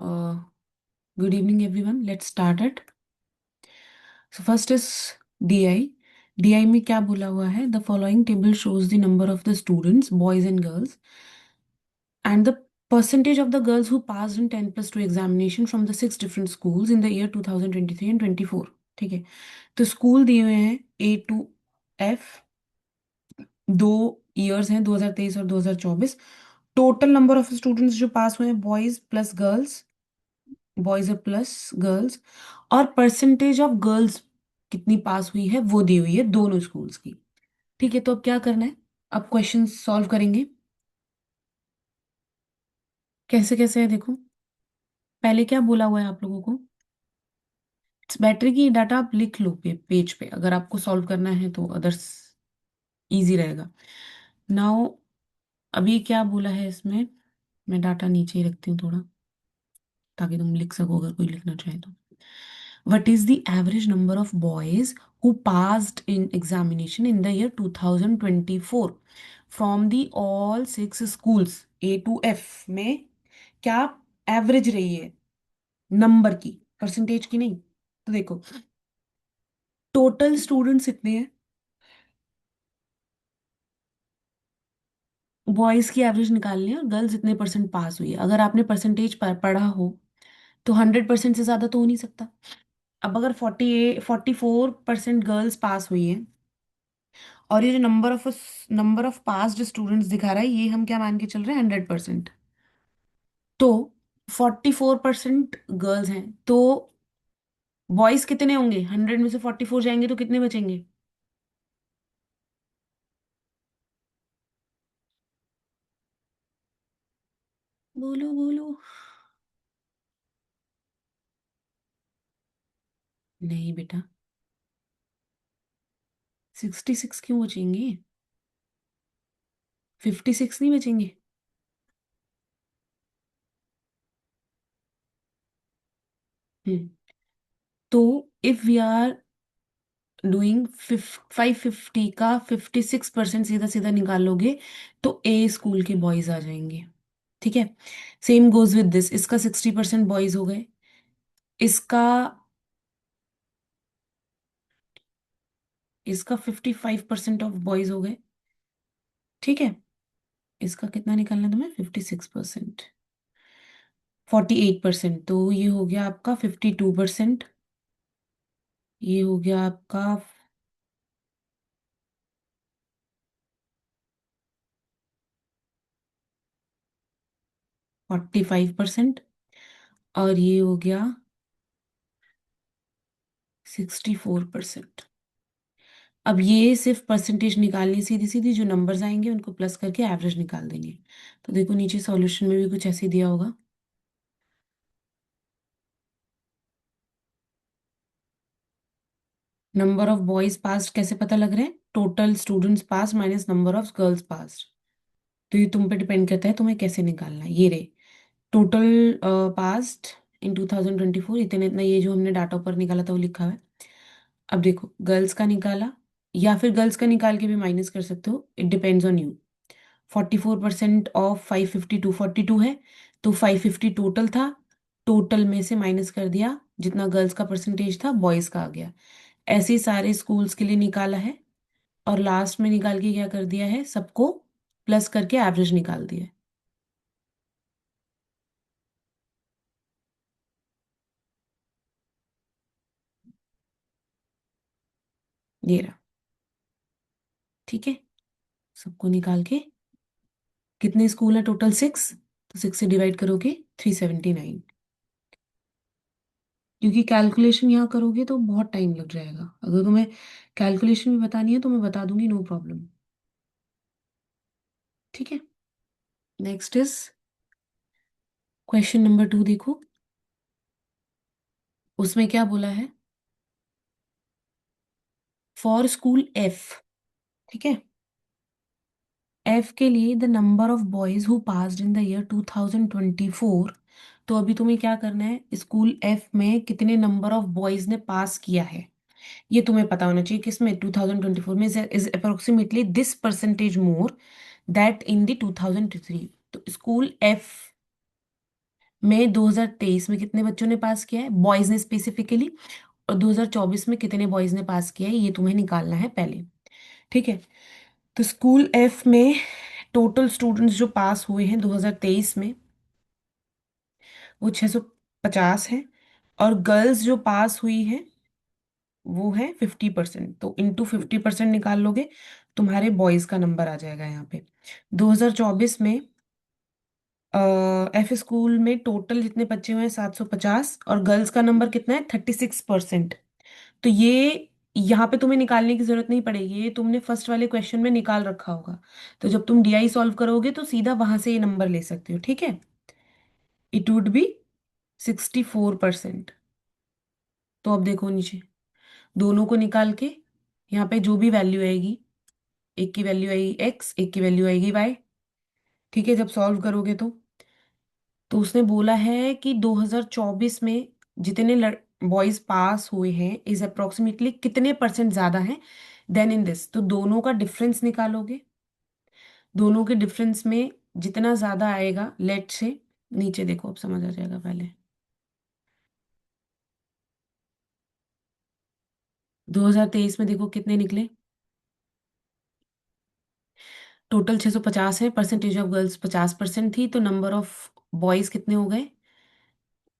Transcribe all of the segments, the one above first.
Uh, Good evening, everyone. Let's start it. So first is DI. DI में क्या बोला हुआ है? The following table shows the number of the students, boys and girls, and the percentage of the girls who passed in 10 plus 2 examination from the six different schools in the year 2023 and 24. ठीक है, तो school दिए हुए हैं A to F, दो years हैं 2023 और 2024। Total number of students जो पास हुए हैं, बॉयज प्लस गर्ल्स, और परसेंटेज ऑफ गर्ल्स कितनी पास हुई है वो दी हुई है दोनों स्कूल्स की। ठीक है, तो अब क्या करना है? अब क्वेश्चन सॉल्व करेंगे। कैसे कैसे है देखो। पहले क्या बोला हुआ है आप लोगों को? इट्स बैटरी की डाटा आप लिख लो पेज पे, अगर आपको सॉल्व करना है तो अदर्स इजी रहेगा। नाउ अभी क्या बोला है इसमें? मैं डाटा नीचे ही रखती हूँ थोड़ा, ताकि तुम लिख सको अगर कोई लिखना चाहे तो। What is the average number of boys who passed in examination in the year 2024 from the all six schools A to F में? क्या एवरेज रही है नंबर की, परसेंटेज की नहीं? तो देखो, टोटल स्टूडेंट्स इतने हैं, बॉयज की एवरेज निकालनी है और गर्ल्स इतने परसेंट पास हुई है। अगर आपने परसेंटेज पढ़ा हो तो 100% से ज्यादा तो हो नहीं सकता। अब अगर 44% गर्ल्स पास हुई है, और ये जो नंबर ऑफ पास्ड स्टूडेंट्स दिखा रहा है, ये हम क्या मान के चल रहे हैं? 100%। तो 44% गर्ल्स हैं, तो बॉयज कितने होंगे? 100 में से 44 जाएंगे तो कितने बचेंगे? बोलो बोलो। नहीं बेटा, 66 क्यों बचेंगे? 56 नहीं बचेंगे। हम्म तो इफ वी आर डूइंग 550 का 56% सीधा सीधा निकालोगे तो ए स्कूल के बॉयज आ जाएंगे। ठीक है, सेम गोज विद दिस। इसका 60% बॉयज हो गए, इसका इसका 55% ऑफ बॉयज हो गए। ठीक है, इसका कितना निकालना है तुम्हें? 56%, 48%, तो ये हो गया आपका 52%। ये हो गया आपका 45%, और ये हो गया 64%। अब ये सिर्फ परसेंटेज निकालनी, सीधी सीधी जो नंबर्स आएंगे उनको प्लस करके एवरेज निकाल देंगे। तो देखो नीचे सॉल्यूशन में भी कुछ ऐसे ही दिया होगा। नंबर ऑफ बॉयज पास कैसे पता लग रहा है? Total students pass minus number of girls pass. तो ये तुम पे डिपेंड करता है तुम्हें कैसे निकालना है। ये रे टोटल पास्ट इन 2024 इतने इतना, ये जो हमने डाटा ऊपर निकाला था वो लिखा हुआ है। अब देखो, गर्ल्स का निकाला, या फिर गर्ल्स का निकाल के भी माइनस कर सकते हो, it depends on you. 44% of 552 42 है, तो 550 टोटल था, टोटल में से माइनस कर दिया जितना गर्ल्स का परसेंटेज था, बॉयज का आ गया। ऐसे ही सारे स्कूल्स के लिए निकाला है, और लास्ट में निकाल के क्या कर दिया है? सबको प्लस करके एवरेज निकाल दिया है। ये रहा। ठीक है, सबको निकाल के, कितने स्कूल है टोटल? 6, तो 6 से डिवाइड करोगे 379। क्योंकि कैलकुलेशन यहाँ करोगे तो बहुत टाइम लग जाएगा। अगर तुम्हें कैलकुलेशन भी बतानी है तो मैं बता दूंगी, नो प्रॉब्लम। ठीक है, नेक्स्ट इज क्वेश्चन नंबर 2। देखो उसमें क्या बोला है? फॉर स्कूल एफ, ठीक है, एफ के लिए the number of boys who passed in the year 2024। तो अभी तुम्हें क्या करना है? स्कूल एफ में कितने नंबर ऑफ बॉयज ने पास किया है ये तुम्हें पता होना चाहिए। किसमें? 2024 में is approximately this percentage more that in the 2003। तो स्कूल एफ में 2023 में कितने बच्चों ने पास किया है बॉयज ने स्पेसिफिकली, और 2024 में कितने बॉयज ने पास किया है ये तुम्हें निकालना है पहले। ठीक है। तो स्कूल एफ में टोटल स्टूडेंट्स जो पास हुए हैं 2023 में वो 650 हैं, और गर्ल्स जो पास हुई हैं वो है 50%, तो इंटू 50% निकाल लोगे, तुम्हारे बॉयज का नंबर आ जाएगा यहाँ पे। 2024 में एफ स्कूल में टोटल जितने बच्चे हुए हैं 750, और गर्ल्स का नंबर कितना है 36%। तो ये यहाँ पे तुम्हें निकालने की जरूरत नहीं पड़ेगी, ये तुमने फर्स्ट वाले क्वेश्चन में निकाल रखा होगा। तो जब तुम डीआई सॉल्व करोगे तो सीधा वहां से ये नंबर ले सकते हो। ठीक है। It would be 64%। तो अब देखो नीचे, दोनों को निकाल के यहाँ पे जो भी वैल्यू आएगी, एक की वैल्यू आएगी एक्स, एक की वैल्यू आएगी वाई। ठीक है। जब सॉल्व करोगे तो उसने बोला है कि 2024 में जितने बॉयज पास हुए हैं इज अप्रोक्सीमेटली कितने परसेंट ज्यादा हैं देन इन दिस, तो दोनों का डिफरेंस निकालोगे। दोनों के डिफरेंस में जितना ज्यादा आएगा, लेट से, नीचे देखो अब समझ आ जाएगा पहले। 2023 में देखो कितने निकले, टोटल 650 है, परसेंटेज ऑफ गर्ल्स 50% थी, तो नंबर ऑफ बॉयज कितने हो गए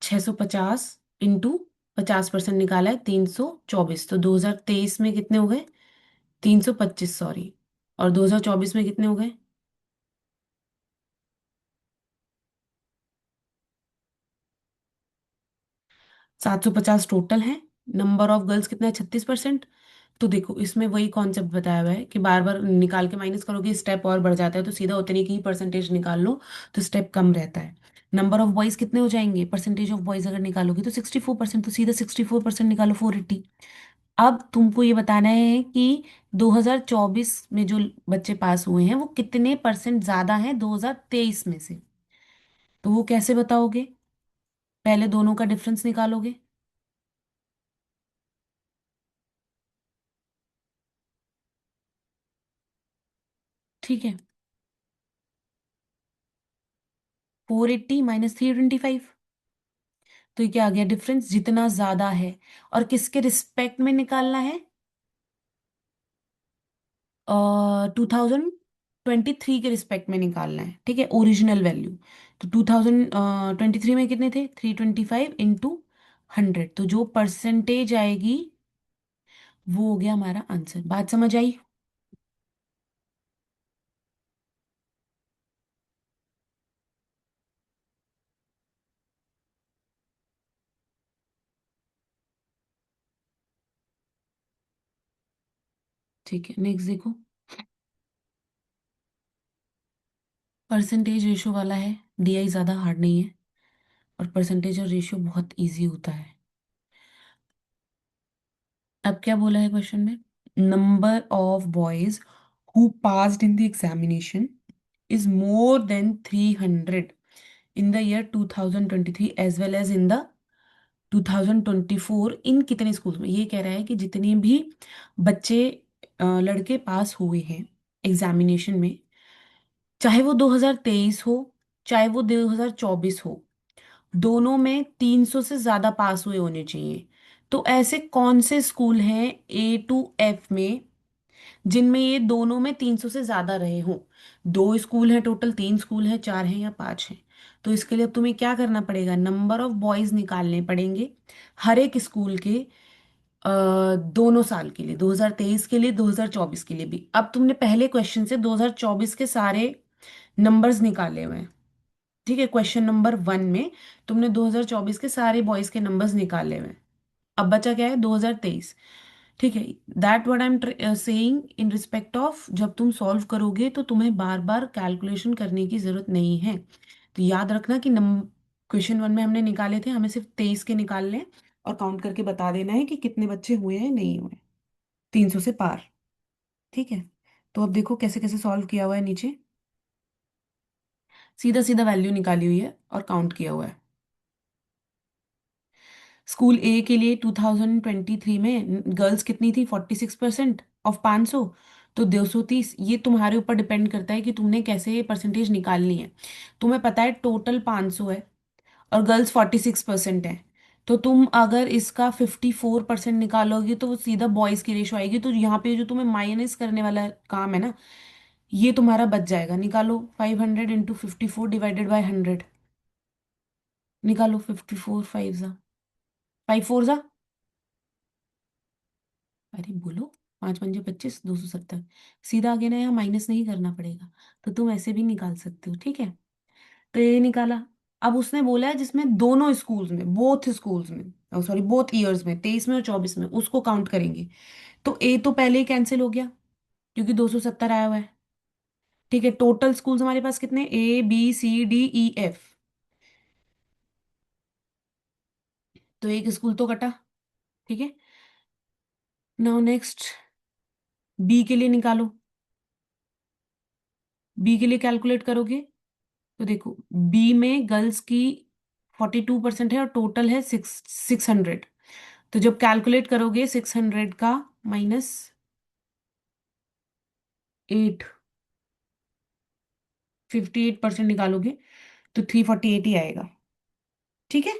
650 इंटू 50% निकाला है 324, तो 2023 में कितने हो गए 325, सॉरी, और 2024 में कितने हो गए 750 टोटल है। नंबर ऑफ गर्ल्स कितना है 36%। तो देखो इसमें वही कॉन्सेप्ट बताया हुआ है कि बार बार निकाल के माइनस करोगे स्टेप और बढ़ जाता है, तो सीधा उतने की ही परसेंटेज निकाल लो, तो स्टेप कम रहता है। नंबर ऑफ बॉयज कितने हो जाएंगे, परसेंटेज ऑफ बॉयज अगर निकालोगे तो 64%, तो सीधा 64% निकालो 480। अब तुमको ये बताना है कि 2024 में जो बच्चे पास हुए हैं वो कितने परसेंट ज्यादा हैं 2023 में से। तो वो कैसे बताओगे, पहले दोनों का डिफरेंस निकालोगे। ठीक है। 480 माइनस 325, तो ये क्या आ गया डिफरेंस जितना ज्यादा है, और किसके रिस्पेक्ट में निकालना है 2023 के रिस्पेक्ट में निकालना है। ठीक है, ओरिजिनल वैल्यू। तो 2023 में कितने थे 325 इंटू 100, तो जो परसेंटेज आएगी वो हो गया हमारा आंसर। बात समझ आई। ठीक है, नेक्स्ट देखो। परसेंटेज रेशो वाला है, डीआई ज्यादा हार्ड नहीं है, और परसेंटेज और रेशियो बहुत इजी होता है। अब क्या बोला है क्वेश्चन में, number of boys who passed in the examination is more than 300 in the year 2023 as well as in the 2024 इन कितने स्कूल में। ये कह रहा है कि जितने भी बच्चे लड़के पास हुए हैं एग्जामिनेशन में, चाहे वो 2023 हो चाहे वो 2024 हो, दोनों में 300 से ज्यादा पास हुए होने चाहिए। तो ऐसे कौन से स्कूल हैं A to F में जिनमें ये दोनों में 300 से ज्यादा रहे हों। दो स्कूल हैं टोटल, तीन स्कूल हैं, चार हैं या पांच हैं। तो इसके लिए अब तुम्हें क्या करना पड़ेगा, नंबर ऑफ बॉयज निकालने पड़ेंगे हर एक स्कूल के, दोनों साल के लिए, 2023 के लिए 2024 के लिए भी। अब तुमने पहले क्वेश्चन से 2024 के सारे नंबर्स निकाले हुए हैं। ठीक है, क्वेश्चन नंबर 1 में तुमने 2024 के सारे बॉयज के नंबर्स निकाले हुए हैं। अब बचा क्या है 2023। ठीक है, that what I am saying in respect of, जब तुम सॉल्व करोगे तो तुम्हें बार बार कैलकुलेशन करने की जरूरत नहीं है। तो याद रखना कि क्वेश्चन 1 में हमने निकाले थे, हमें सिर्फ 23 के निकालने हैं, और काउंट करके बता देना है कि कितने बच्चे हुए हैं नहीं हुए, 300 से पार। ठीक है। तो अब देखो कैसे कैसे सॉल्व किया हुआ है नीचे, सीधा सीधा वैल्यू निकाली हुई है और काउंट किया हुआ है। स्कूल ए के लिए 2023 में गर्ल्स कितनी थी 46% ऑफ 500, तो 230। ये तुम्हारे ऊपर डिपेंड करता है कि तुमने कैसे ये परसेंटेज निकालनी है। तुम्हें पता है टोटल 500 है, और गर्ल्स 46% है। तो तुम अगर इसका 54% निकालोगी तो वो सीधा बॉयज की रेशो आएगी। तो यहाँ पे जो तुम्हें माइनस करने वाला काम है ना, ये तुम्हारा बच जाएगा। निकालो 500 × 54 डिवाइडेड बाय 100। निकालो 54 फाइव जा, 5 4 जा, अरे बोलो, 5 5 25, 270। सीधा आगे ना, यहाँ माइनस नहीं करना पड़ेगा। तो तुम ऐसे भी निकाल सकते हो, ठीक है। तो ये निकाला। अब उसने बोला है जिसमें दोनों स्कूल्स में, बोथ स्कूल्स में, सॉरी बोथ ईयर्स में, 23 में और 24 में, उसको काउंट करेंगे। तो ए तो पहले ही कैंसिल हो गया क्योंकि 270 आया हुआ है। ठीक है, टोटल स्कूल्स हमारे पास कितने, A B C D E F। तो एक स्कूल तो कटा। ठीक है, नाउ नेक्स्ट बी के लिए निकालो। बी के लिए कैलकुलेट करोगे तो देखो, बी में गर्ल्स की 42% है और टोटल है 600। तो जब कैलकुलेट करोगे 600 का -8, 58% निकालोगे तो 348 ही आएगा। ठीक है,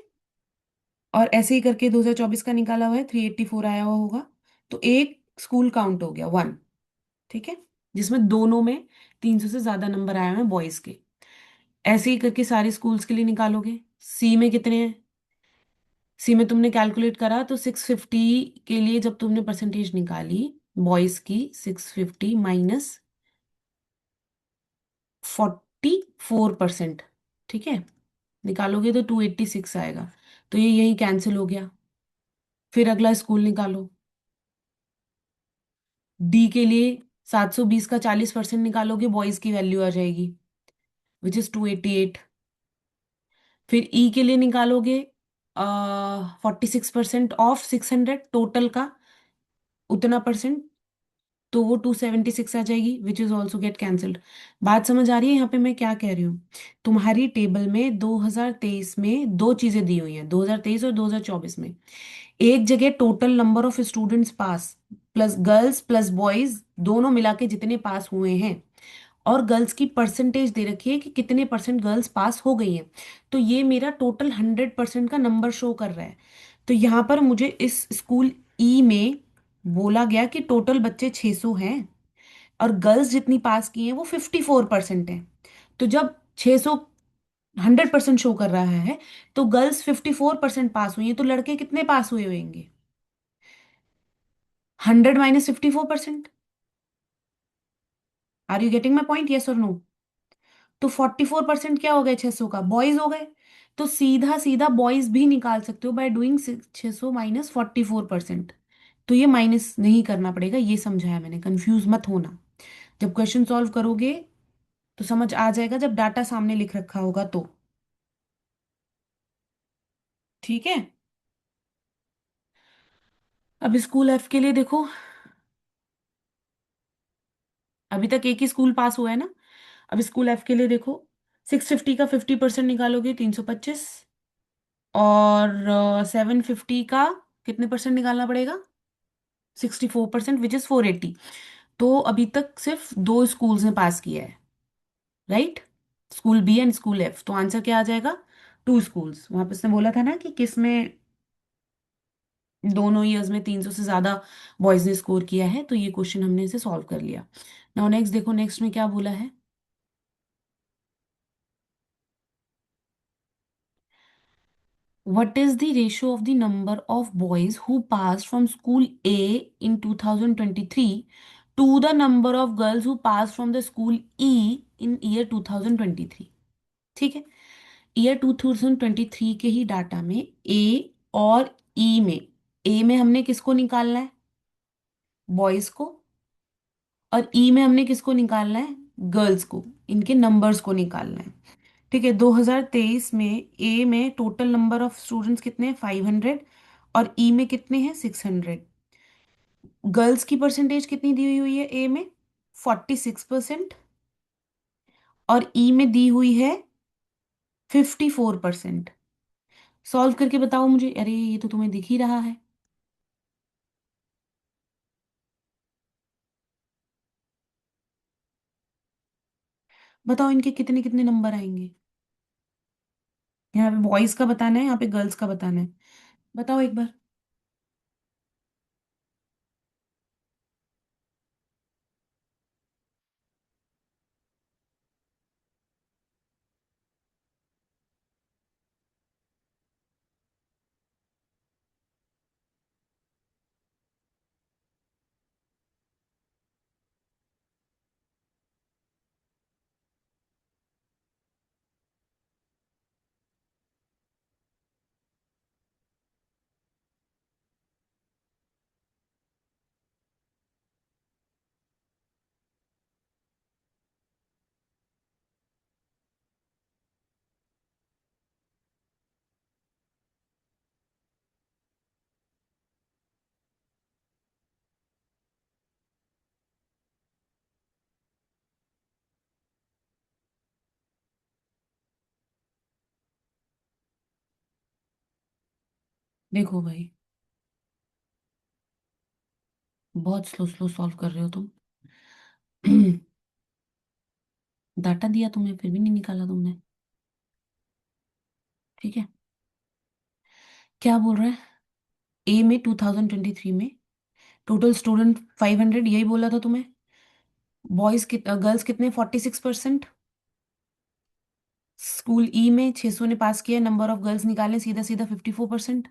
और ऐसे ही करके 2024 का निकाला हुआ है, 384 आया हुआ होगा। तो एक स्कूल काउंट हो गया, वन। ठीक है, जिसमें दोनों में 300 से ज्यादा नंबर आए हुए हैं बॉयज के। ऐसे ही करके सारे स्कूल्स के लिए निकालोगे। सी में कितने हैं, सी में तुमने कैलकुलेट करा तो 650 के लिए जब तुमने परसेंटेज निकाली बॉयज की, 650 -44%। ठीक है, निकालोगे तो 286 आएगा। तो ये यही कैंसिल हो गया। फिर अगला स्कूल निकालो। डी के लिए 720 का 40% निकालोगे, बॉयज की वैल्यू आ जाएगी, विच इज 288। फिर ई के लिए निकालोगे 46% ऑफ 600 टोटल का, उतना परसेंट, तो वो 276 आ जाएगी, which is also get cancelled. बात समझ आ रही है यहाँ पे मैं क्या कह रही हूँ। तुम्हारी टेबल में 2023 में दो चीजें दी हुई हैं, 2023 और 2024 में। एक जगह total number of students pass plus girls plus boys दोनों मिला के जितने पास हुए हैं, और गर्ल्स की परसेंटेज दे रखी है कि कितने परसेंट गर्ल्स पास हो गई हैं। तो ये मेरा टोटल 100% का नंबर शो कर रहा है। तो यहाँ पर मुझे इस स्कूल ई में बोला गया कि टोटल बच्चे 600 हैं और गर्ल्स जितनी पास की हैं वो 54% है। तो जब 600 100% शो कर रहा है, तो गर्ल्स 54% पास हुई हैं, तो लड़के कितने पास हुए होंगे, 100 -54%। Are you getting my point, yes और नो। तो 44% क्या हो गए, 600 का बॉयज हो गए। तो सीधा सीधा बॉयज भी निकाल सकते हो बाय डूइंग 600 -44%। तो ये माइनस नहीं करना पड़ेगा, ये समझाया मैंने, कंफ्यूज मत होना। जब क्वेश्चन सॉल्व करोगे तो समझ आ जाएगा, जब डाटा सामने लिख रखा होगा तो। ठीक है, अब स्कूल एफ के लिए देखो। अभी तक एक ही स्कूल पास हुआ है ना। अब स्कूल एफ के लिए देखो, 650 का 50% निकालोगे 325, और 750 का कितने परसेंट निकालना पड़ेगा, 64%, विच इज 480। तो अभी तक सिर्फ दो स्कूल्स ने पास किया है, right, school B and school F. तो आंसर क्या आ जाएगा, टू स्कूल्स। वहां पे उसने बोला था ना कि किस में दोनों ईयर्स में 300 से ज्यादा बॉयज ने स्कोर किया है, तो ये क्वेश्चन हमने इसे सॉल्व कर लिया। नाउ नेक्स्ट देखो, नेक्स्ट में क्या बोला है। What is the ratio of the number of boys who passed from school A in 2023 to the number of girls who passed from the school E in year 2023? ठीक है, year 2023 के ही data में ए और ई में, ए में हमने किसको निकालना है, बॉयज को, और ई में हमने किसको निकालना है, गर्ल्स को, इनके नंबर्स को निकालना है। ठीक है, 2023 में ए में टोटल नंबर ऑफ स्टूडेंट्स कितने हैं, 500, और ई में कितने हैं, 600। गर्ल्स की परसेंटेज कितनी दी हुई है ए में, 46%, और ई में दी हुई है 54%। सॉल्व करके बताओ मुझे, अरे ये तो तुम्हें दिख ही रहा है। बताओ इनके कितने कितने नंबर आएंगे। यहाँ पे बॉयज का बताना है, यहाँ पे गर्ल्स का बताना है। बताओ एक बार। देखो भाई, बहुत स्लो स्लो सॉल्व कर रहे हो तुम। डाटा दिया तुम्हें फिर भी नहीं निकाला तुमने। ठीक है। क्या बोल रहा है? ए में 2023 में टोटल स्टूडेंट 500, यही बोला था तुम्हें। बॉयज गर्ल्स कितने? 46%। स्कूल ई में 600 ने पास किया, नंबर ऑफ गर्ल्स निकालें सीधा सीधा 54%।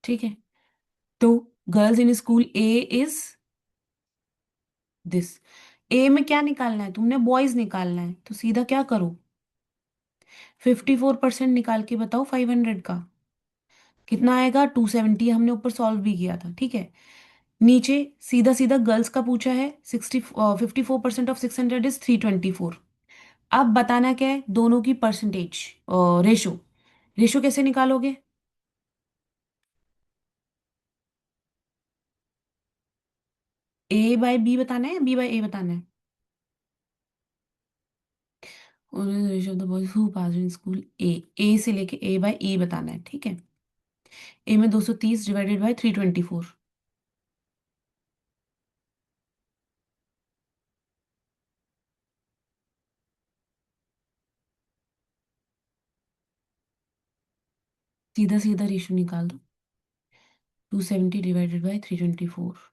ठीक है। तो girls in school A is this. A में क्या निकालना है तुमने? बॉयज निकालना है, तो सीधा क्या करो, 54% निकाल के बताओ 500 का कितना आएगा। 270, हमने ऊपर सॉल्व भी किया था। ठीक है। नीचे सीधा सीधा गर्ल्स का पूछा है, 54% ऑफ 600 इज 324। अब बताना क्या है, दोनों की परसेंटेज, रेशो। रेशो कैसे निकालोगे? ए बाय बी बताना है या बी बाय ए बताना है? Ratio of the boys who pass in school A. A से लेके ए बाय ई बताना है। ठीक है। ए में 230 डिवाइडेड बाय 324। सीधा सीधा रेशो निकाल दो। 270 divided by 324।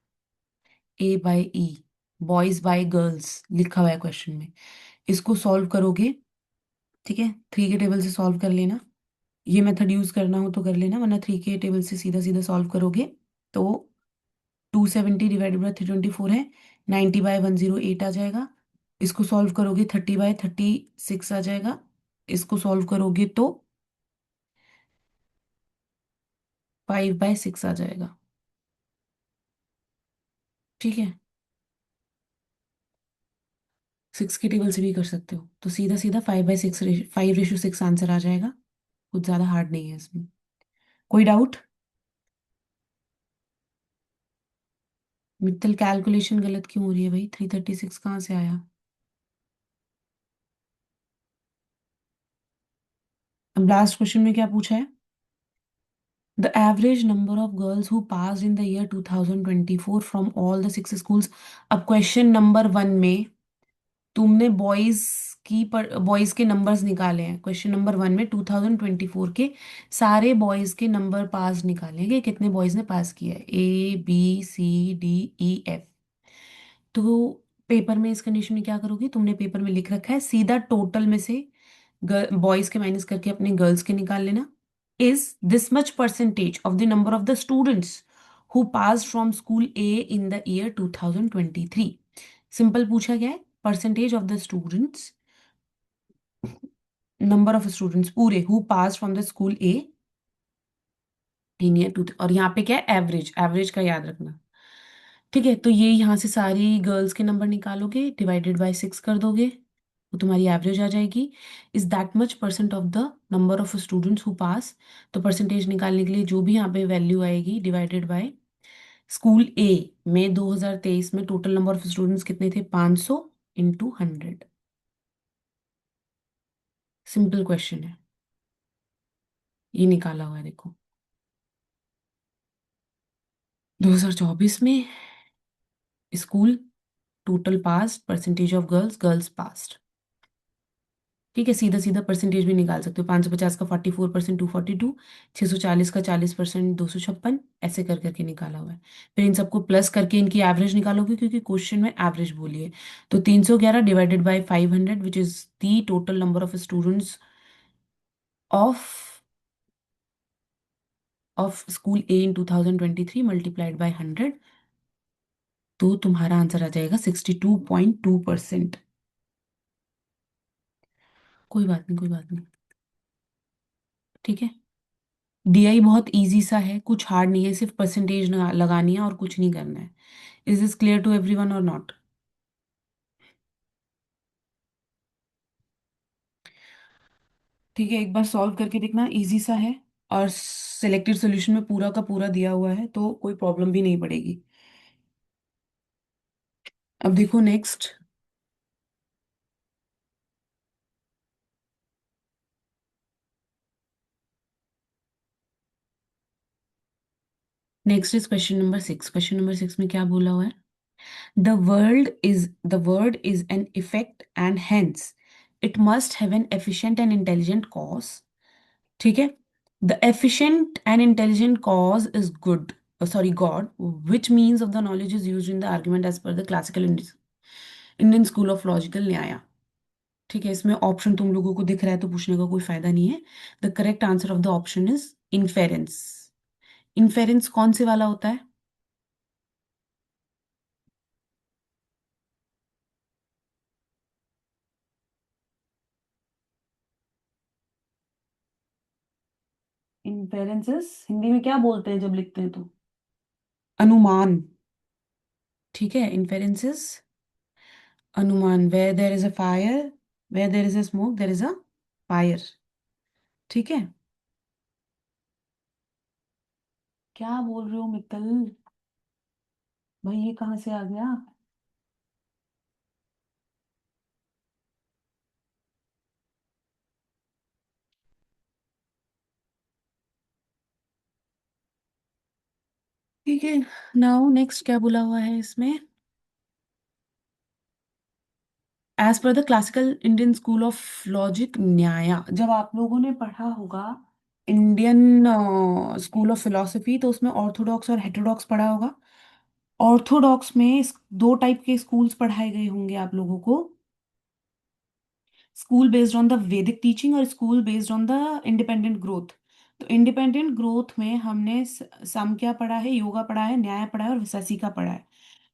A by E, boys by girls लिखा हुआ है क्वेश्चन में। इसको सॉल्व करोगे। ठीक है, थ्री के टेबल से सॉल्व कर लेना। ये मेथड यूज करना हो तो कर लेना, वरना थ्री के टेबल से सीधा सीधा सॉल्व करोगे तो 270 डिवाइडेड बाय 324 है, 90/108 आ जाएगा। इसको सॉल्व करोगे 30/36 आ जाएगा। इसको सॉल्व करोगे तो 5/6 आ जाएगा। ठीक है। सिक्स के टेबल से भी कर सकते हो, तो सीधा सीधा 5/6, 5:6 आंसर आ जाएगा। कुछ ज्यादा हार्ड नहीं है इसमें। कोई डाउट? मित्तल कैलकुलेशन गलत क्यों हो रही है भाई? 336 कहाँ से आया? अब लास्ट क्वेश्चन में क्या पूछा है? The average number of girls who pass in the year 2024 from all the six schools. अब क्वेश्चन नंबर वन में तुमने बॉयज के नंबर्स निकाले हैं। क्वेश्चन नंबर वन में 2024 के सारे बॉयज के नंबर पास निकाले हैं कि कितने बॉयज ने पास किया है, A B C D E F। तो पेपर में इस कंडीशन में क्या करोगी, तुमने पेपर में लिख रखा है, सीधा टोटल में से बॉयज के माइनस करके अपने गर्ल्स के निकाल लेना। Is this much percentage of the number of the students who pass from school A in the year 2023। Simple पूछा गया है, percentage of the students, number of students पूरे who pass from the school A in year two, और यहाँ पे क्या है, average, average का याद रखना। ठीक है, तो ये यहाँ से सारी गर्ल्स के नंबर निकालोगे, डिवाइडेड बाय 6 कर दोगे, वो तुम्हारी एवरेज आ जाएगी। Is that much percent of the number of students who पास। तो परसेंटेज निकालने के लिए जो भी यहाँ पे वैल्यू आएगी, डिवाइडेड बाय स्कूल ए में 2023 में टोटल नंबर ऑफ स्टूडेंट्स कितने थे, 500 इंटू 100। सिंपल क्वेश्चन है, ये निकाला हुआ है देखो। 2024 में school total pass, percentage of girls, girls pass. ठीक है, सीधा सीधा परसेंटेज भी निकाल सकते हो। 550 का 44%, 242। 640 का 40%, 256। ऐसे कर करके निकाला हुआ है। फिर इन सबको प्लस करके इनकी एवरेज निकालोगे, क्योंकि क्वेश्चन में एवरेज बोली है। तो 311 divided by 500, which is the total number of students of school A in 2023 multiplied by 100। तो तुम्हारा आंसर आ जाएगा 62.2%। कोई बात नहीं, कोई बात नहीं। ठीक है। डीआई बहुत इजी सा है, कुछ हार्ड नहीं है, सिर्फ परसेंटेज लगानी है और कुछ नहीं करना है। Is this clear to everyone और नॉट? ठीक है, एक बार सॉल्व करके देखना, इजी सा है। और सिलेक्टेड सोल्यूशन में पूरा का पूरा दिया हुआ है, तो कोई प्रॉब्लम भी नहीं पड़ेगी। अब देखो next. Next is question number 6। Question number 6 में क्या बोला हुआ है? The world is an effect and hence it must have an efficient and intelligent cause. ठीक है। The efficient and intelligent cause is good, sorry, God, which means of the knowledge is used in the argument as per the classical Indian school of logical न्याया। ठीक है, इसमें option तुम लोगों को दिख रहा है तो पूछने का कोई फायदा नहीं है। The correct answer of the option is inference. Inference कौन से वाला होता है? इन्फेरेंसेस हिंदी में क्या बोलते हैं जब लिखते हैं तो? अनुमान। ठीक है, इन्फेरेंसेस अनुमान। Where there is a fire, where there is a smoke, there is a fire. ठीक है। क्या बोल रहे हो मित्तल? भाई ये कहाँ से आ गया? ठीक है। नाउ नेक्स्ट क्या बोला हुआ है इसमें? As per the classical Indian school of logic Nyaya. जब आप लोगों ने पढ़ा होगा इंडियन स्कूल ऑफ फिलोसफी, तो उसमें ऑर्थोडॉक्स और हेटेरोडॉक्स पढ़ा होगा। ऑर्थोडॉक्स में दो टाइप के स्कूल्स पढ़ाए गए होंगे आप लोगों को। स्कूल बेस्ड ऑन द वैदिक टीचिंग और school based on the independent growth. तो इंडिपेंडेंट ग्रोथ में हमने सम क्या पढ़ा है, योगा पढ़ा है, न्याय पढ़ा है और विसासिका पढ़ा है।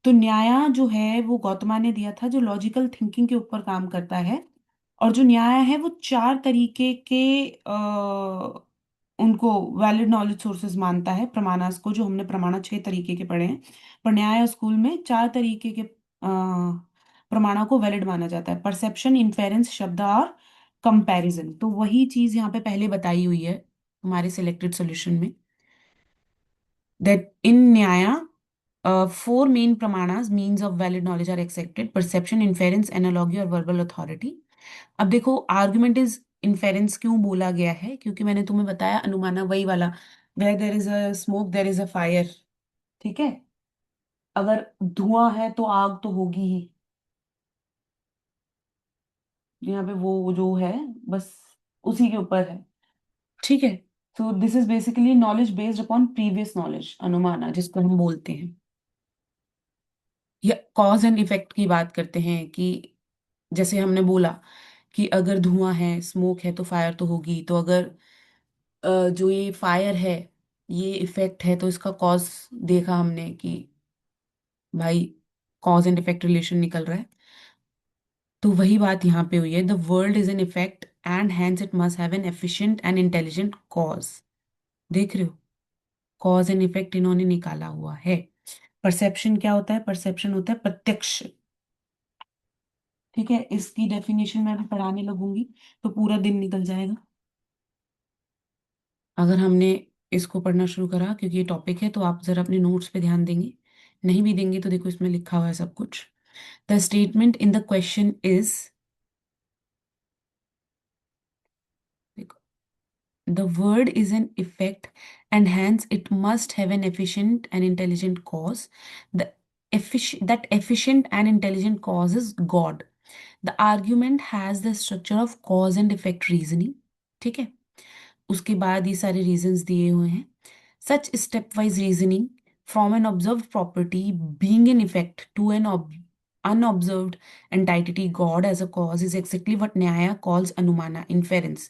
तो न्याय जो है वो गौतमा ने दिया था, जो लॉजिकल थिंकिंग के ऊपर काम करता है। और जो न्याय है वो चार तरीके के उनको वैलिड नॉलेज सोर्सेज मानता है, प्रमाणास को। जो हमने प्रमाणा 6 तरीके के पढ़े हैं, पर न्याय स्कूल में 4 तरीके के प्रमाणों को वैलिड माना जाता है: परसेप्शन, इन्फेरेंस, शब्द और कंपैरिजन। तो वही चीज यहाँ पे पहले बताई हुई है हमारे सिलेक्टेड सॉल्यूशन में, दैट इन न्याय four main pramanas means of valid knowledge are accepted: perception, inference, analogy और verbal authority। अब देखो आर्गुमेंट इज इन्फेरेंस क्यों बोला गया है, क्योंकि मैंने तुम्हें बताया अनुमाना वही वाला, where there is a smoke there is a fire. ठीक है। अगर धुआं है तो आग तो होगी ही। यहाँ पे वो जो है बस उसी के ऊपर है। ठीक है। तो this is basically knowledge based upon previous knowledge, anumana जिसको हम बोलते हैं। या कॉज एंड इफेक्ट की बात करते हैं कि जैसे हमने बोला कि अगर धुआं है, स्मोक है, तो फायर तो होगी। तो अगर जो ये फायर है ये इफेक्ट है, तो इसका कॉज देखा हमने कि भाई कॉज एंड इफेक्ट रिलेशन निकल रहा है। तो वही बात यहाँ पे हुई है, the world is an effect and hence it must have an efficient and intelligent cause. देख रहे हो, कॉज एंड इफेक्ट इन्होंने निकाला हुआ है। परसेप्शन क्या होता है? परसेप्शन होता है प्रत्यक्ष। ठीक है, इसकी डेफिनेशन मैं अभी पढ़ाने लगूंगी तो पूरा दिन निकल जाएगा। अगर हमने इसको पढ़ना शुरू करा, क्योंकि ये टॉपिक है, तो आप जरा अपने नोट्स पे ध्यान देंगे। नहीं भी देंगे तो देखो इसमें लिखा हुआ है सब कुछ। The statement in the question is, देखो, the word is an effect and hence it must have an efficient and intelligent cause. The efficient, that efficient and intelligent cause is God. The argument has the structure of cause and effect reasoning. ठीक है, उसके बाद ये सारे reasons दिए हुए हैं। Such step wise reasoning from an observed property being an effect to an unobserved entity god as a cause is exactly what Nyaya calls anumana, inference,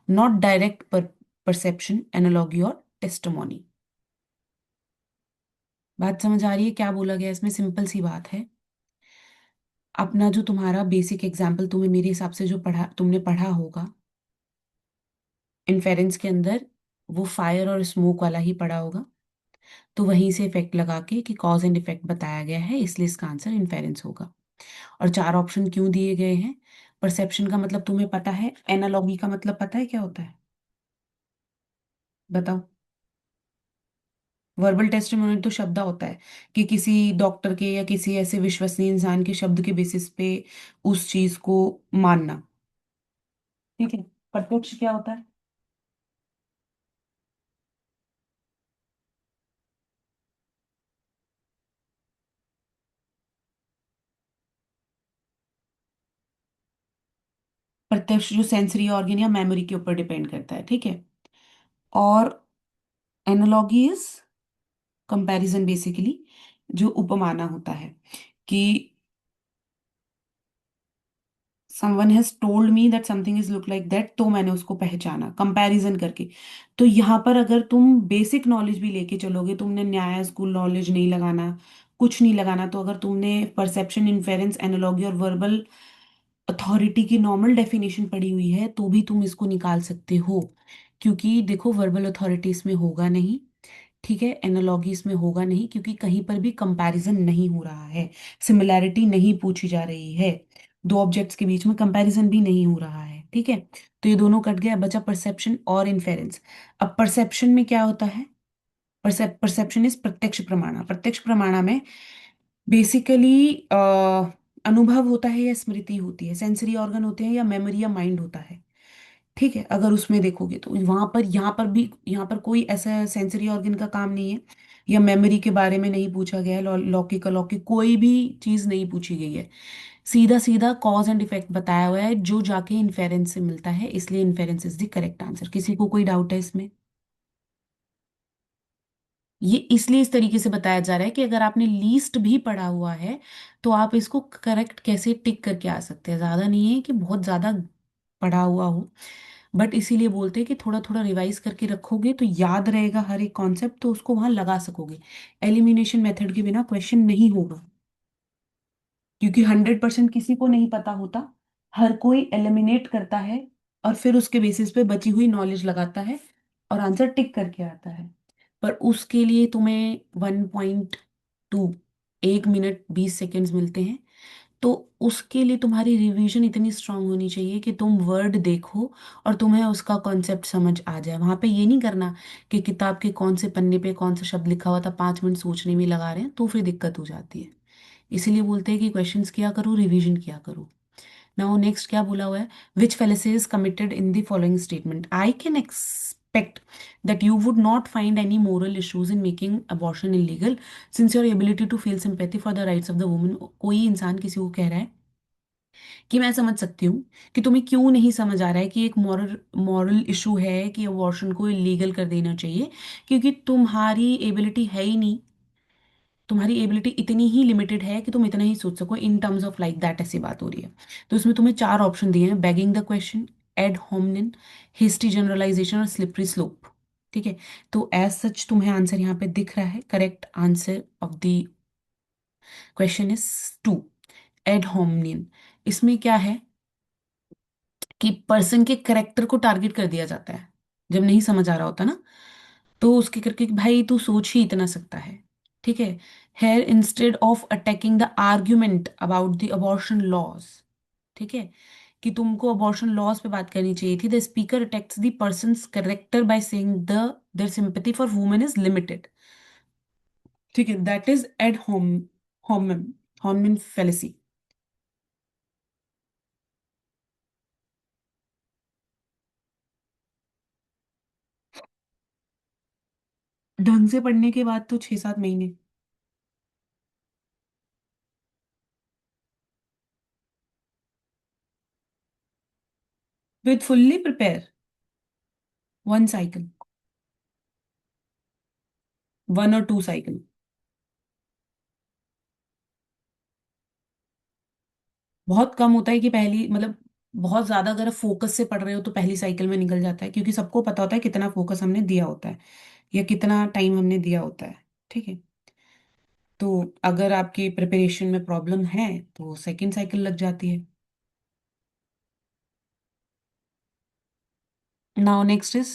not direct perception, analogy or testimony। बात समझ आ रही है क्या बोला गया इसमें? Simple सी बात है। अपना जो तुम्हारा बेसिक एग्जाम्पल तुम्हें मेरे हिसाब से जो पढ़ा तुमने पढ़ा होगा इन्फेरेंस के अंदर, वो फायर और स्मोक वाला ही पढ़ा होगा। तो वहीं से इफेक्ट लगा के कि कॉज एंड इफेक्ट बताया गया है, इसलिए इसका आंसर इन्फेरेंस होगा। और चार ऑप्शन क्यों दिए गए हैं? परसेप्शन का मतलब तुम्हें पता है, एनालॉगी का मतलब पता है क्या होता है? बताओ। वर्बल टेस्टिमोनी तो शब्द होता है कि किसी डॉक्टर के या किसी ऐसे विश्वसनीय इंसान के शब्द के बेसिस पे उस चीज को मानना। ठीक है। प्रत्यक्ष क्या होता है? प्रत्यक्ष जो सेंसरी ऑर्गन या मेमोरी के ऊपर डिपेंड करता है। ठीक है। और एनालॉगी इज कंपैरिजन बेसिकली, जो उपमाना होता है कि someone has told me that something is look like that, तो मैंने उसको पहचाना कंपैरिजन करके। तो यहाँ पर अगर तुम बेसिक नॉलेज भी लेके चलोगे, तुमने न्याय स्कूल नॉलेज नहीं लगाना, कुछ नहीं लगाना, तो अगर तुमने परसेप्शन, इन्फेरेंस, एनालॉगी और वर्बल अथॉरिटी की नॉर्मल डेफिनेशन पढ़ी हुई है तो भी तुम इसको निकाल सकते हो। क्योंकि देखो, वर्बल अथॉरिटी इसमें होगा नहीं, ठीक है, एनालॉगी इसमें होगा नहीं, क्योंकि कहीं पर भी कंपैरिजन नहीं हो रहा है, सिमिलैरिटी नहीं पूछी जा रही है, दो ऑब्जेक्ट्स के बीच में कंपैरिजन भी नहीं हो रहा है। ठीक है। तो ये दोनों कट गया, बचा परसेप्शन और इन्फेरेंस। अब परसेप्शन में क्या होता है? परसेप्शन इज प्रत्यक्ष प्रमाणा। प्रत्यक्ष प्रमाणा में बेसिकली अनुभव होता है या स्मृति होती है, सेंसरी ऑर्गन होते हैं या मेमोरी या माइंड होता है। ठीक है, अगर उसमें देखोगे तो वहां पर, यहाँ पर कोई ऐसा सेंसरी ऑर्गन का काम नहीं है या मेमोरी के बारे में नहीं पूछा गया है, लौकिक अलौकिक कोई भी चीज नहीं पूछी गई है। सीधा सीधा कॉज एंड इफेक्ट बताया हुआ है जो जाके इन्फेरेंस से मिलता है, इसलिए inference is the correct answer. किसी को कोई डाउट है इसमें? ये इसलिए इस तरीके से बताया जा रहा है कि अगर आपने लीस्ट भी पढ़ा हुआ है तो आप इसको करेक्ट कैसे टिक करके आ सकते हैं। ज्यादा नहीं है कि बहुत ज्यादा पढ़ा हुआ हो, बट इसीलिए बोलते हैं कि थोड़ा थोड़ा रिवाइज करके रखोगे तो याद रहेगा हर एक कॉन्सेप्ट, तो उसको वहां लगा सकोगे। एलिमिनेशन मेथड के बिना क्वेश्चन नहीं होगा, क्योंकि 100% किसी को नहीं पता होता। हर कोई एलिमिनेट करता है और फिर उसके बेसिस पे बची हुई नॉलेज लगाता है और आंसर टिक करके आता है। पर उसके लिए तुम्हें 1.2, 1 मिनट 20 सेकेंड्स मिलते हैं। तो उसके लिए तुम्हारी रिवीजन इतनी स्ट्रांग होनी चाहिए कि तुम वर्ड देखो और तुम्हें उसका कॉन्सेप्ट समझ आ जाए। वहां पे ये नहीं करना कि किताब के कौन से पन्ने पे कौन सा शब्द लिखा हुआ था 5 मिनट सोचने में लगा रहे हैं, तो फिर दिक्कत हो जाती है। इसीलिए बोलते हैं कि क्वेश्चंस किया करो, रिवीजन किया करो। नाउ नेक्स्ट क्या बोला हुआ है? विच fallacy is committed in the following statement? I can expect that you would not find any moral issues in making abortion illegal since your ability to feel sympathy for the rights of the woman। कोई इंसान किसी को कह रहा है कि मैं समझ सकती हूँ कि तुम्हें क्यों नहीं समझ आ रहा है कि एक मॉरल मॉरल इशू है कि अबॉर्शन को इलीगल कर देना चाहिए, क्योंकि तुम्हारी एबिलिटी है ही नहीं। तुम्हारी एबिलिटी इतनी ही लिमिटेड है कि तुम इतना ही सोच सको in terms of like that, ऐसी बात हो रही है। तो इसमें तुम्हें चार ऑप्शन दिए हैं: begging the question, ad hominem, hasty generalization और स्लिपरी स्लोप। ठीक है। तो एज सच तुम्हें आंसर यहाँ पे दिख रहा है। Correct answer of the question is two, ad hominem. इसमें क्या है कि पर्सन के करेक्टर को टारगेट कर दिया जाता है जब नहीं समझ आ रहा होता ना, तो उसके करके कि भाई तू सोच ही इतना सकता है। ठीक है। Here instead of attacking the argument about the abortion laws, ठीक है, कि तुमको अबॉर्शन लॉज पे बात करनी चाहिए थी, the speaker attacks the person's character by saying the their sympathy for women is limited. ठीक है, that is ad hominem hominem fallacy. ढंग से पढ़ने के बाद तो 6-7 महीने। With fully prepare, one cycle, one और टू साइकिल। बहुत कम होता है कि पहली मतलब, बहुत ज्यादा अगर आप फोकस से पढ़ रहे हो तो पहली साइकिल में निकल जाता है, क्योंकि सबको पता होता है कितना फोकस हमने दिया होता है या कितना टाइम हमने दिया होता है। ठीक है। तो अगर आपकी प्रिपरेशन में प्रॉब्लम है तो सेकंड साइकिल लग जाती है। नाउ नेक्स्ट इज,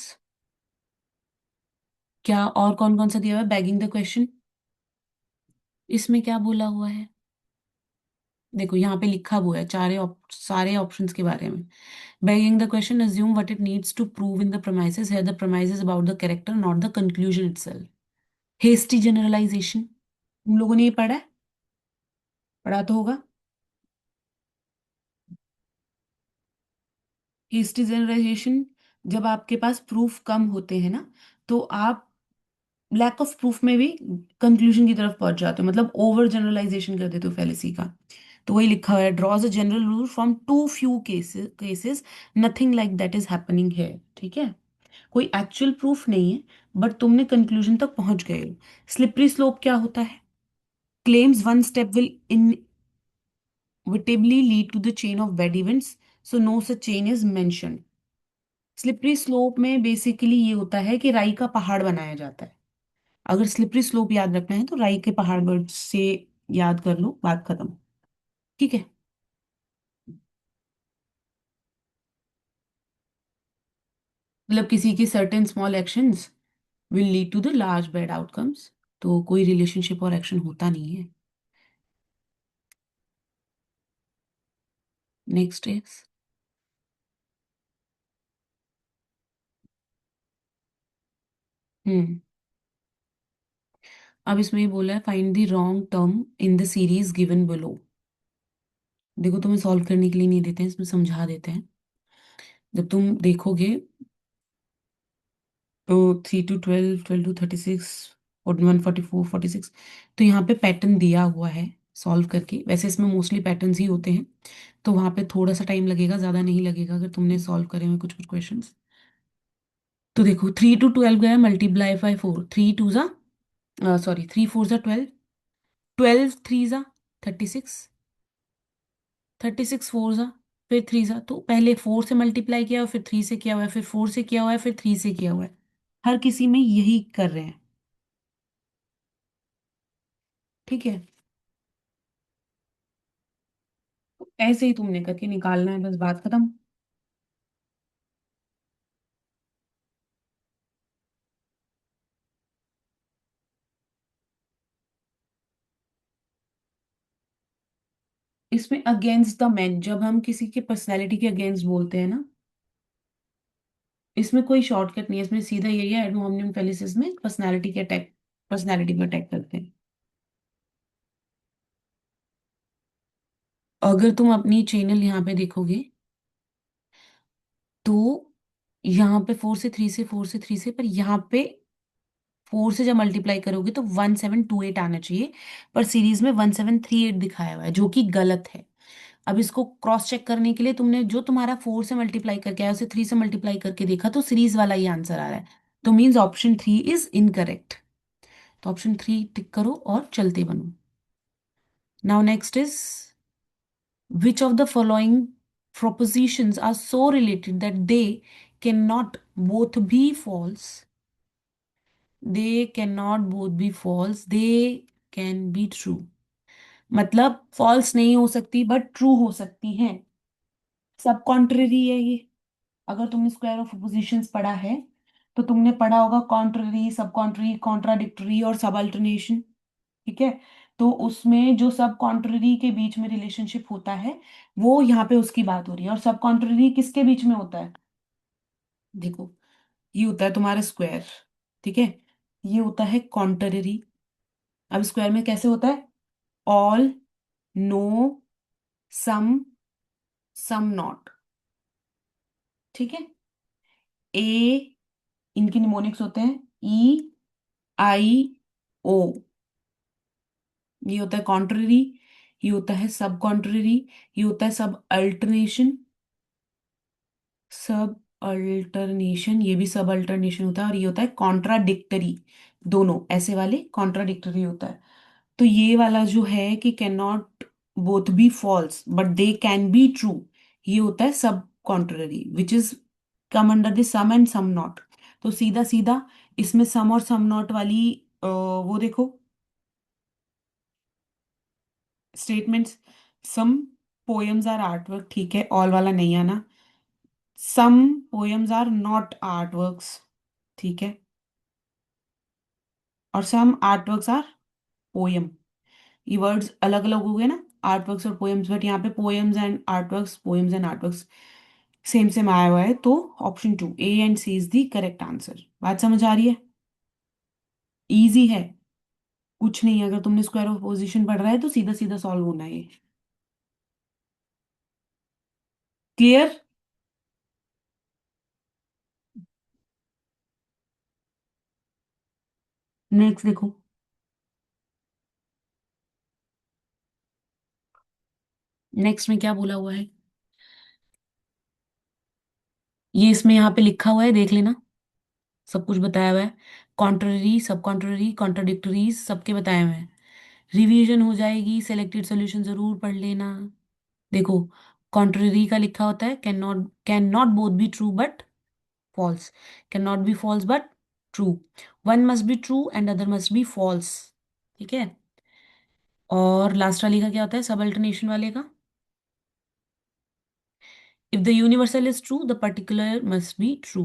क्या और कौन कौन सा दिया हुआ है, बैगिंग द क्वेश्चन। इसमें क्या बोला हुआ है, देखो यहाँ पे लिखा हुआ है सारे ऑप्शंस के बारे में। Begging the question, assume what it needs to prove in the premises, here the premise is about the character not the conclusion itself। hasty generalization, तुम लोगों ने ये पढ़ा है, पढ़ा तो होगा। hasty generalization, जब आपके पास प्रूफ कम होते हैं ना, तो आप लैक ऑफ प्रूफ में भी कंक्लूजन की तरफ पहुंच जाते हो, मतलब ओवर जनरलाइजेशन कर देते हो फैलेसी का। तो वही लिखा हुआ है, draws a general rule from too few cases, nothing like that is happening है। ठीक है, कोई एक्चुअल प्रूफ नहीं है, बट तुमने कंक्लूजन तक पहुंच गए हो। स्लिपरी स्लोप क्या होता है, claims one step will inevitably lead to the chain of bad events, so no such chain is mentioned। Slippery slope में बेसिकली ये होता है कि राई का पहाड़ बनाया जाता है। अगर स्लिपरी स्लोप याद रखना है तो राई के पहाड़ वर्ड से याद कर लो, बात खत्म। ठीक है। मतलब किसी की certain small actions will lead to the large bad outcomes, तो कोई रिलेशनशिप और एक्शन होता नहीं है। नेक्स्ट इज, हम्म अब इसमें ये बोला है, find the wrong term in the series given below. देखो तुम्हें सॉल्व करने के लिए नहीं देते हैं, इसमें समझा देते हैं। जब तुम देखोगे तो 3 to 12, 12 to 36 और 144, 46, तो यहाँ पे पैटर्न दिया हुआ है सॉल्व करके। वैसे इसमें मोस्टली पैटर्न्स ही होते हैं, तो वहां पे थोड़ा सा टाइम लगेगा, ज्यादा नहीं लगेगा अगर तुमने सॉल्व करे हुए कुछ कुछ क्वेश्चंस। तो देखो 3 to 12 गया, मल्टीप्लाई बाय 4, 3 2 जा, सॉरी 3 4 जा 12, 12 3 जा 36, 36 4 जा, फिर 3 जा। तो पहले 4 से मल्टीप्लाई किया और फिर 3 से किया हुआ है, फिर 4 से किया हुआ है, फिर 3 से किया हुआ है। हर किसी में यही कर रहे हैं। ठीक है, तो ऐसे ही तुमने करके निकालना है, बस बात खत्म। इसमें अगेंस्ट द मैन, जब हम किसी के पर्सनैलिटी के अगेंस्ट बोलते हैं ना, इसमें कोई शॉर्टकट नहीं है, इसमें सीधा यही है, एड होमिनेम फेलिसिस में पर्सनैलिटी के अटैक, पर्सनैलिटी पे अटैक करते हैं। अगर तुम अपनी चैनल यहाँ पे देखोगे तो यहाँ पे 4 से 3 से 4 से 3 से, पर यहाँ पे 4 से जब मल्टीप्लाई करोगे तो 1728 आना चाहिए, पर सीरीज में 1738 दिखाया हुआ है, जो कि गलत है। अब इसको क्रॉस चेक करने के लिए तुमने जो तुम्हारा 4 से मल्टीप्लाई करके आया उसे 3 से मल्टीप्लाई करके देखा, तो सीरीज वाला ही आंसर आ रहा है, तो मीन्स ऑप्शन 3 इज इनकरेक्ट। तो ऑप्शन 3 टिक करो और चलते बनो। Now next is, which of the following propositions are so related that they cannot both be false, they cannot both be false, they can be true। मतलब false नहीं हो सकती but true हो सकती हैं। सब कॉन्ट्ररी है ये। अगर तुमने स्क्वायर ऑफ अपोजिशंस पढ़ा है तो तुमने पढ़ा होगा कॉन्ट्ररी, सब कॉन्ट्ररी, कॉन्ट्राडिक्टरी और सब अल्टरनेशन। ठीक है, तो उसमें जो सब कॉन्ट्ररी के बीच में रिलेशनशिप होता है, वो यहाँ पे उसकी बात हो रही है। और सब कॉन्ट्ररी किसके बीच में होता है, देखो ये होता है तुम्हारा स्क्वायर। ठीक है, ये होता है कॉन्ट्ररी। अब स्क्वायर में कैसे होता है, all, no, some, some not. ठीक है, ए, इनके निमोनिक्स होते हैं ई, आई, ओ। ये होता है कॉन्ट्ररी, ये होता है सब कॉन्ट्ररी, ये होता है सब अल्टरनेशन। सब अल्टरनेशन, ये भी सब अल्टरनेशन होता है, और ये होता है कॉन्ट्राडिक्टरी। दोनों ऐसे वाले कॉन्ट्राडिक्टरी होता है। तो ये वाला जो है कि can not both be false but they can be true, ये होता है सब contrary, which is come under the some and some not. तो सीधा सीधा इसमें सम और सम नॉट वाली वो देखो statements. Some poems are art work, ठीक है, ऑल वाला नहीं आना। Some poems are not art works, ठीक है, और some art works are poem. ये वर्ड्स अलग अलग हो गए ना, आर्ट वर्क्स और पोएम्स, बट यहाँ पे poems and art works, poems and art works same same आया हुआ है। तो option two A and C is the correct answer. बात समझ आ रही है? इजी है, कुछ नहीं है, अगर तुमने स्क्वायर ऑफ पोजीशन पढ़ रहा है तो सीधा सीधा सॉल्व होना है ये। क्लियर? नेक्स्ट देखो। नेक्स्ट में क्या बोला हुआ है, ये इसमें यहाँ पे लिखा हुआ है, देख लेना, सब कुछ बताया हुआ है। कॉन्ट्ररी, सब कॉन्ट्ररी, कॉन्ट्रडिक्टरीज सबके बताए हुए हैं। रिवीजन हो जाएगी, सेलेक्टेड सोल्यूशन जरूर पढ़ लेना। देखो, कॉन्ट्ररी का लिखा होता है can not both be true but false, can not be false but true, one must be true and other must be false, ठीक है। और लास्ट वाली का क्या होता है, सब अल्टरनेशन वाले का, if the universal is true the particular must be true.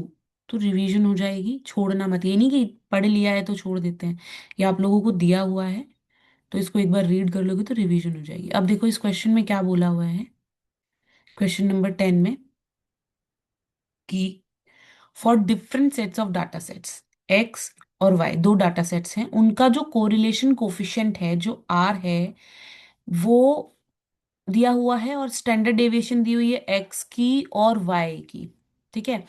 तो रिवीजन हो जाएगी, छोड़ना मत, ये नहीं कि पढ़ लिया है तो छोड़ देते हैं, ये आप लोगों को दिया हुआ है, तो इसको एक बार रीड कर लोगे तो रिवीजन हो जाएगी। अब देखो इस क्वेश्चन में क्या बोला हुआ है, क्वेश्चन नंबर 10 में, कि for different sets of data sets, x और वाई दो डाटा सेट्स हैं, उनका जो कोरिलेशन कोफिशिएंट है, जो आर है, वो दिया हुआ है, और स्टैंडर्ड डेविएशन दी हुई है एक्स की और वाई की, ठीक है।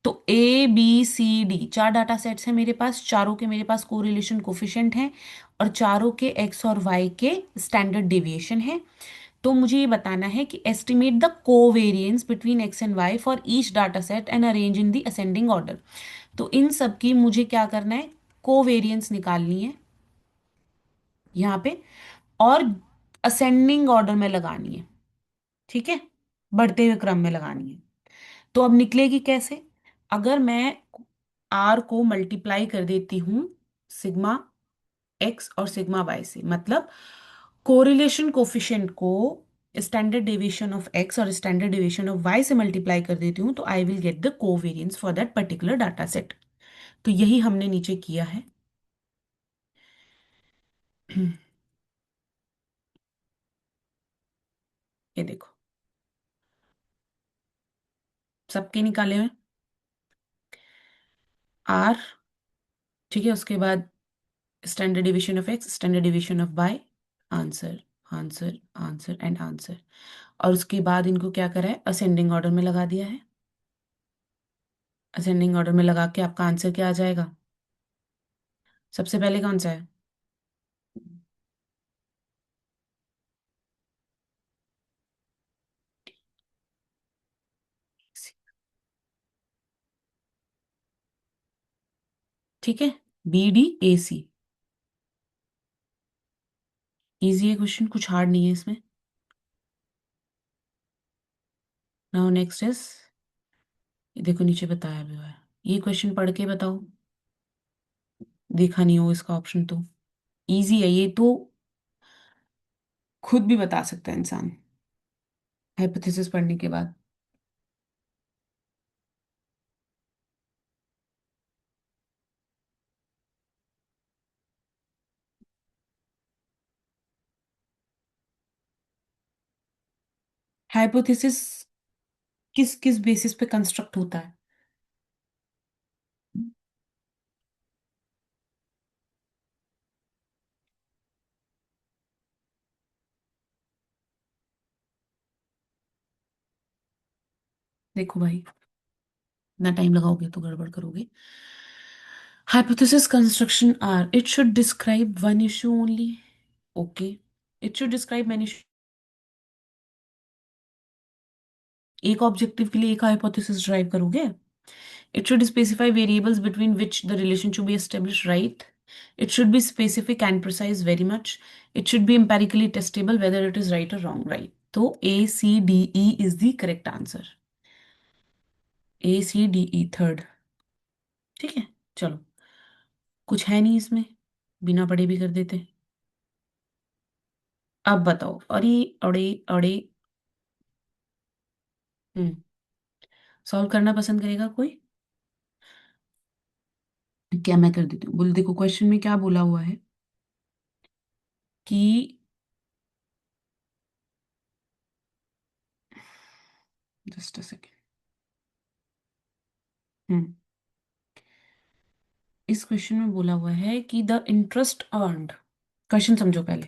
तो ए बी सी डी चार डाटा सेट्स हैं मेरे पास, चारों के मेरे पास कोरिलेशन कोफिशिएंट हैं, और चारों के एक्स और वाई के स्टैंडर्ड डेविएशन है। तो मुझे ये बताना है कि estimate the covariance between X and Y for each data set and arrange in the ascending order. तो इन सब की मुझे क्या करना है, कोवेरिएंस निकालनी है यहाँ पे, और असेंडिंग ऑर्डर में लगानी है, ठीक है, बढ़ते हुए क्रम में लगानी है। तो अब निकलेगी कैसे, अगर मैं आर को मल्टीप्लाई कर देती हूं सिग्मा एक्स और सिग्मा वाई से, मतलब कोरिलेशन कोफिशिएंट को स्टैंडर्ड डेविएशन ऑफ एक्स और स्टैंडर्ड डेविएशन ऑफ वाई से मल्टीप्लाई कर देती हूँ, तो I will get the covariance for that particular data set. तो यही हमने नीचे किया है। ये देखो, सबके निकाले हुए आर, ठीक है, उसके बाद standard division of X, standard division of Y, answer, answer, answer and answer. और उसके बाद इनको क्या करा है, असेंडिंग ऑर्डर में लगा दिया है। असेंडिंग ऑर्डर में लगा के आपका आंसर क्या आ जाएगा, सबसे पहले कौन सा है, ठीक है, B D A C. Easy है क्वेश्चन, कुछ हार्ड नहीं है इसमें। नाउ नेक्स्ट इज, देखो नीचे बताया हुआ है, ये क्वेश्चन पढ़ के बताओ, देखा नहीं हो इसका ऑप्शन तो। इजी है ये तो, खुद भी बता सकता है इंसान हाइपोथेसिस पढ़ने के बाद। हाइपोथेसिस किस किस बेसिस पे कंस्ट्रक्ट होता है? देखो भाई, इतना टाइम लगाओगे तो गड़बड़ करोगे। Hypothesis construction are, it should describe one issue only, okay, it should describe many, एक ऑब्जेक्टिव के लिए एक हाइपोथेसिस ड्राइव करोगे. It should specify variables between which the relation should be establish, right. It should be specific and precise very much. It should be empirically testable whether it is right और wrong, right. तो ACDE is the correct answer. ACDE third. ठीक है. चलो, कुछ है नहीं इसमें, बिना पढ़े भी कर देते. अब बताओ. अरे अड़े अड़े. हम्म. सॉल्व करना पसंद करेगा कोई? क्या मैं कर देती हूँ. बोल, देखो क्वेश्चन में क्या बोला हुआ है कि, जस्ट अ सेकेंड. हम्म. इस क्वेश्चन में बोला हुआ है कि द इंटरेस्ट अर्न्ड. क्वेश्चन समझो पहले.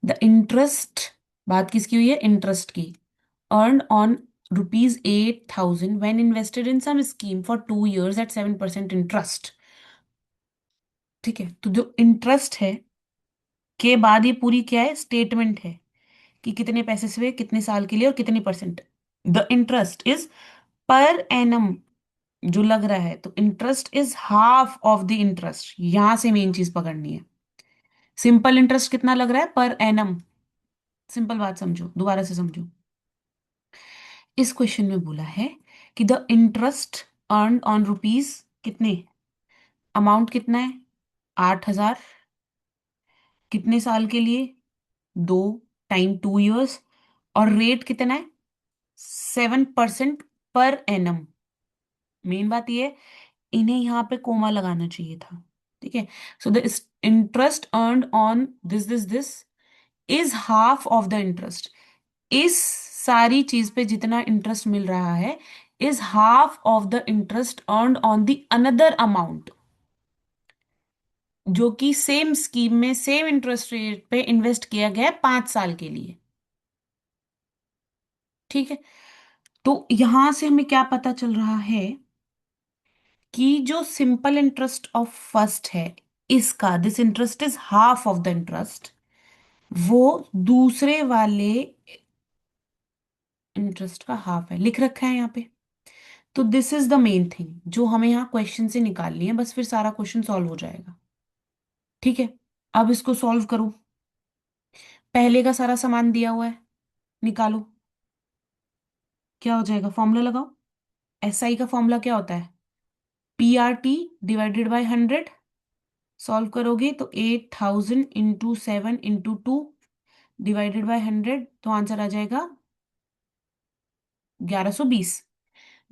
द इंटरेस्ट, बात किसकी हुई है? इंटरेस्ट की. Earned on ₹8,000 when invested in some scheme for 2 years at 7% interest. ठीक है. तो जो इंटरेस्ट है के बाद ये पूरी क्या है? स्टेटमेंट है कि कितने पैसे से हुए, कितने साल के लिए और कितनी percent. The interest is per annum जो लग रहा है, तो interest is half of the interest. यहां से मेन चीज पकड़नी है. सिंपल इंटरेस्ट कितना लग रहा है पर एनम? सिंपल बात समझो, दोबारा से समझो. इस क्वेश्चन में बोला है कि the interest earn on rupees कितने, अमाउंट कितना है? 8,000. कितने साल के लिए? 2, टाइम 2 years. और रेट कितना है? 7% पर एनम. मेन बात ये है, इन्हें यहाँ पे कोमा लगाना चाहिए था. ठीक है. So the interest earn on this is half of the interest. इस सारी चीज पे जितना इंटरेस्ट मिल रहा है is half of the interest earn on the another amount, जो कि सेम स्कीम में सेम इंटरेस्ट रेट पे इन्वेस्ट किया गया है 5 साल के लिए. ठीक है. तो यहां से हमें क्या पता चल रहा है कि जो सिंपल इंटरेस्ट ऑफ फर्स्ट है, इसका this interest is half of the interest, वो दूसरे वाले इंटरेस्ट का हाफ है, लिख रखा है यहाँ पे. तो this is the main thing जो हमें यहाँ क्वेश्चन से निकालनी है, बस फिर सारा क्वेश्चन सॉल्व हो जाएगा. ठीक है. अब इसको सॉल्व करो. पहले का सारा सामान दिया हुआ है, निकालो. क्या हो जाएगा? फॉर्मूला लगाओ. SI का फॉर्मूला क्या होता है? PRT/100. सॉल्व करोगे तो 8,000 × 7 × 2 /100, तो आंसर आ जाएगा 1120.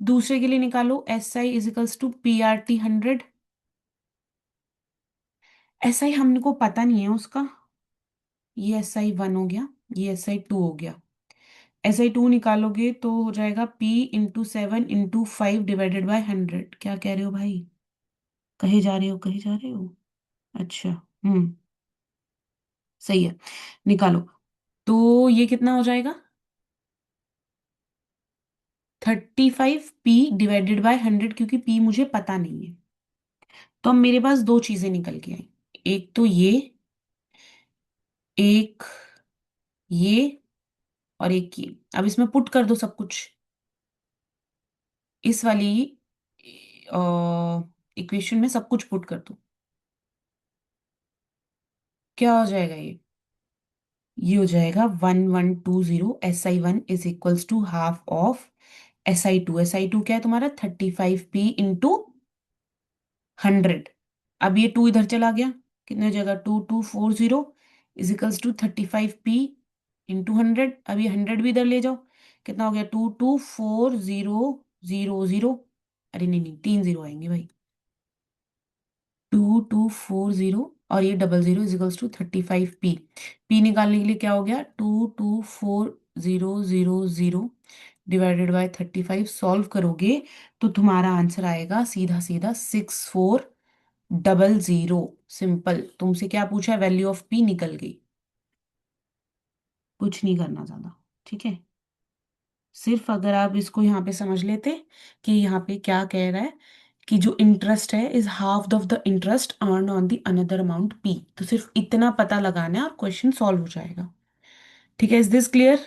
दूसरे के लिए निकालो. SI = PRT 100. SI हमको पता नहीं है उसका. ये SI 1 हो गया, ये SI 2 हो गया. SI 2 निकालोगे तो हो जाएगा P × 7 × 5 / 100. क्या कह रहे हो भाई? कहे जा रहे हो, कहे जा रहे हो? अच्छा. हम्म. सही है. निकालो. तो ये कितना हो जाएगा? 35P/100, क्योंकि P मुझे पता नहीं है. तो अब मेरे पास दो चीजें निकल के आई. एक तो एक ये और एक ये. अब इसमें पुट कर दो सब कुछ. इस वाली इक्वेशन में सब कुछ पुट कर दो. क्या हो जाएगा ये हो जाएगा 1120. SI 1 = ½ of SI 2. SI 2 क्या है तुम्हारा? 35P × 100. अब ये 2 इधर चला गया. कितने हो जाएगा? 2240 = 35P × 100. अब ये 100 भी इधर ले जाओ. कितना हो गया? 224000. अरे नहीं नहीं, 3 जीरो आएंगे भाई. 2240 और ये 00 = 35P. P निकालने के लिए क्या हो गया? 224000 /35. सॉल्व करोगे तो तुम्हारा आंसर आएगा सीधा सीधा 6400. सिंपल. तुमसे क्या पूछा? वैल्यू ऑफ P निकल गई. कुछ नहीं करना ज्यादा. ठीक है. सिर्फ अगर आप इसको यहाँ पे समझ लेते कि यहाँ पे क्या कह रहा है कि जो इंटरेस्ट है is half of the interest earn on the another amount P, तो सिर्फ इतना पता लगाना है और क्वेश्चन सॉल्व हो जाएगा. ठीक है. Is this clear?